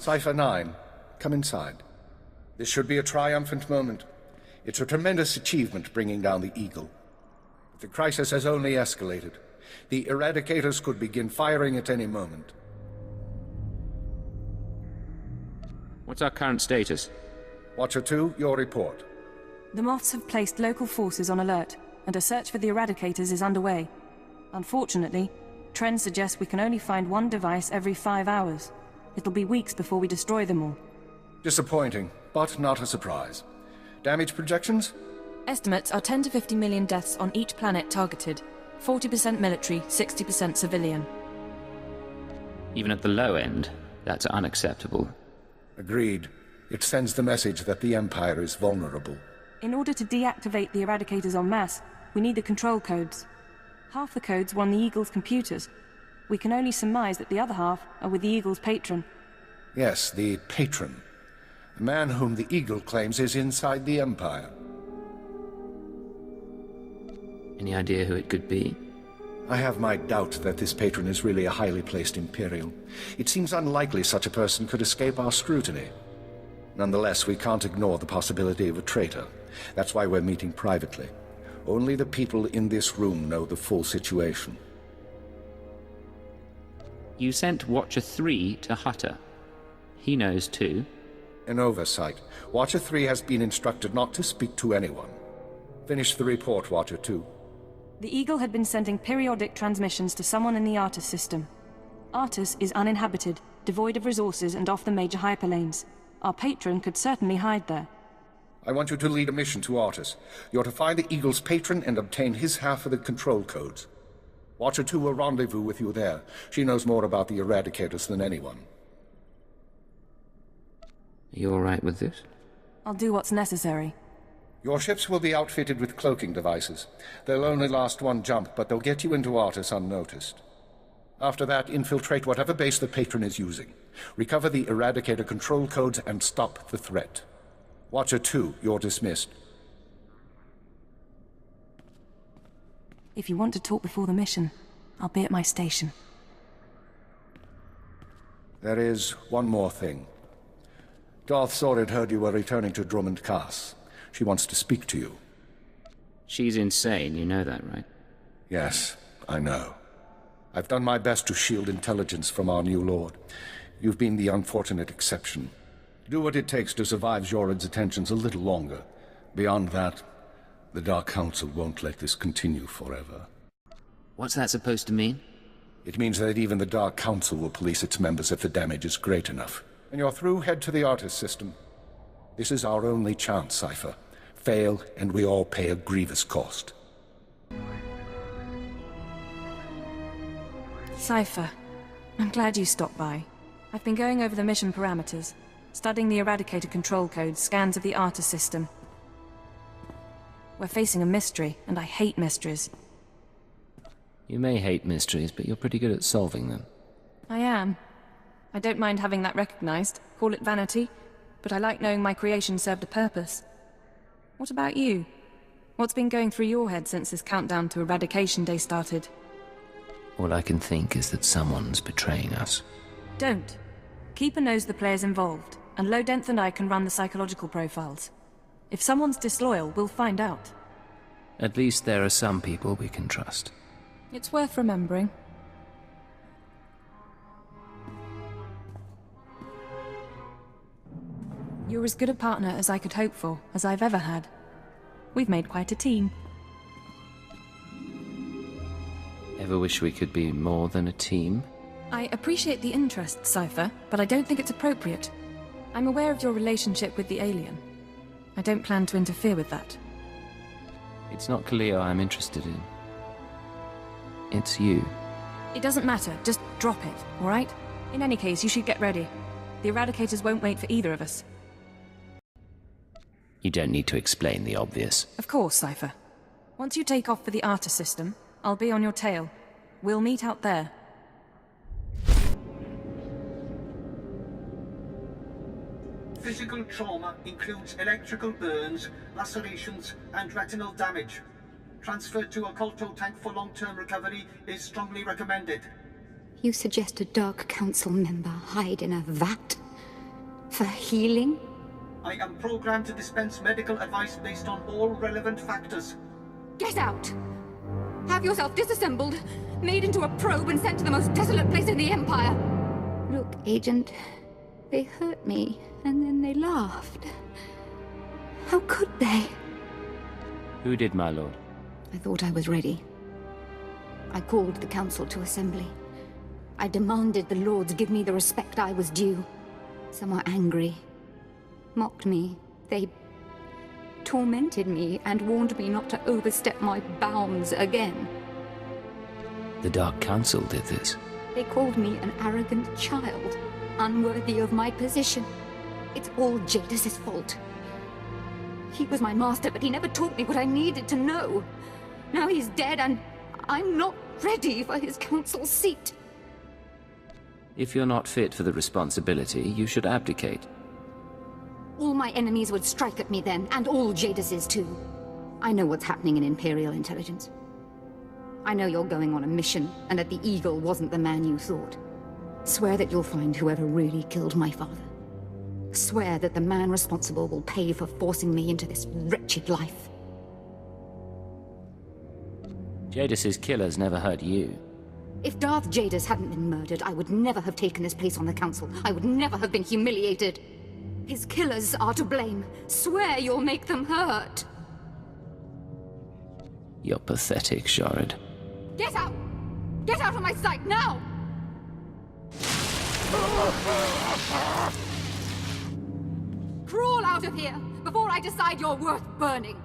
Cypher 9, come inside. This should be a triumphant moment. It's a tremendous achievement bringing down the Eagle. But the crisis has only escalated. The Eradicators could begin firing at any moment. What's our current status? Watcher 2, your report. The Moths have placed local forces on alert, and a search for the Eradicators is underway. Unfortunately, trends suggest we can only find one device every 5 hours. It'll be weeks before we destroy them all. Disappointing, but not a surprise. Damage projections? Estimates are 10 to 50 million deaths on each planet targeted. 40% military, 60% civilian. Even at the low end, that's unacceptable. Agreed. It sends the message that the Empire is vulnerable. In order to deactivate the Eradicators en masse, we need the control codes. Half the codes were on the Eagle's computers. We can only surmise that the other half are with the Eagle's patron. Yes, the patron. The man whom the Eagle claims is inside the Empire. Any idea who it could be? I have my doubt that this patron is really a highly placed Imperial. It seems unlikely such a person could escape our scrutiny. Nonetheless, we can't ignore the possibility of a traitor. That's why we're meeting privately. Only the people in this room know the full situation. You sent Watcher 3 to Hutter. He knows too. An oversight. Watcher 3 has been instructed not to speak to anyone. Finish the report, Watcher 2. The Eagle had been sending periodic transmissions to someone in the Artus system. Artus is uninhabited, devoid of resources and off the major hyperlanes. Our patron could certainly hide there. I want you to lead a mission to Artus. You're to find the Eagle's patron and obtain his half of the control codes. Watcher 2 will rendezvous with you there. She knows more about the Eradicators than anyone. Are you all right with this? I'll do what's necessary. Your ships will be outfitted with cloaking devices. They'll only last one jump, but they'll get you into Artus unnoticed. After that, infiltrate whatever base the patron is using. Recover the Eradicator control codes and stop the threat. Watcher 2, you're dismissed. If you want to talk before the mission, I'll be at my station. There is one more thing. Darth Sorid heard you were returning to Dromund Kaas. She wants to speak to you. She's insane, you know that, right? Yes, I know. I've done my best to shield intelligence from our new lord. You've been the unfortunate exception. Do what it takes to survive Jorad's attentions a little longer. Beyond that, the Dark Council won't let this continue forever. What's that supposed to mean? It means that even the Dark Council will police its members if the damage is great enough. When you're through, head to the Artus system. This is our only chance, Cypher. Fail, and we all pay a grievous cost. Cypher, I'm glad you stopped by. I've been going over the mission parameters, studying the Eradicator control codes, scans of the Artus system. We're facing a mystery, and I hate mysteries. You may hate mysteries, but you're pretty good at solving them. I am. I don't mind having that recognized. Call it vanity, but I like knowing my creation served a purpose. What about you? What's been going through your head since this countdown to Eradication Day started? All I can think is that someone's betraying us. Don't. Keeper knows the players involved, and Lodenth and I can run the psychological profiles. If someone's disloyal, we'll find out. At least there are some people we can trust. It's worth remembering. You're as good a partner as I could hope for, as I've ever had. We've made quite a team. Ever wish we could be more than a team? I appreciate the interest, Cypher, but I don't think it's appropriate. I'm aware of your relationship with the alien. I don't plan to interfere with that. It's not Khalil I'm interested in. It's you. It doesn't matter, just drop it, alright? In any case, you should get ready. The Eradicators won't wait for either of us. You don't need to explain the obvious. Of course, Cypher. Once you take off for the Artus system, I'll be on your tail. We'll meet out there. Physical trauma includes electrical burns, lacerations, and retinal damage. Transfer to a Colto tank for long-term recovery is strongly recommended. You suggest a Dark Council member hide in a vat? For healing? I am programmed to dispense medical advice based on all relevant factors. Get out! Have yourself disassembled, made into a probe and sent to the most desolate place in the Empire. Look, Agent, they hurt me, and then they laughed. How could they? Who did, my lord? I thought I was ready. I called the council to assembly. I demanded the lords give me the respect I was due. Some were angry, mocked me. They tormented me and warned me not to overstep my bounds again. The Dark Council did this. They called me an arrogant child, unworthy of my position. It's all Jadis' fault. He was my master, but he never taught me what I needed to know. Now he's dead, and I'm not ready for his council seat. If you're not fit for the responsibility, you should abdicate. All my enemies would strike at me then, and all Jadis' too. I know what's happening in Imperial intelligence. I know you're going on a mission, and that the Eagle wasn't the man you thought. Swear that you'll find whoever really killed my father. Swear that the man responsible will pay for forcing me into this wretched life. Jadis' killers never hurt you. If Darth Jadis hadn't been murdered, I would never have taken his place on the council. I would never have been humiliated. His killers are to blame. Swear you'll make them hurt. You're pathetic, Sharid. Get out! Get out of my sight, now! Crawl out of here, before I decide you're worth burning!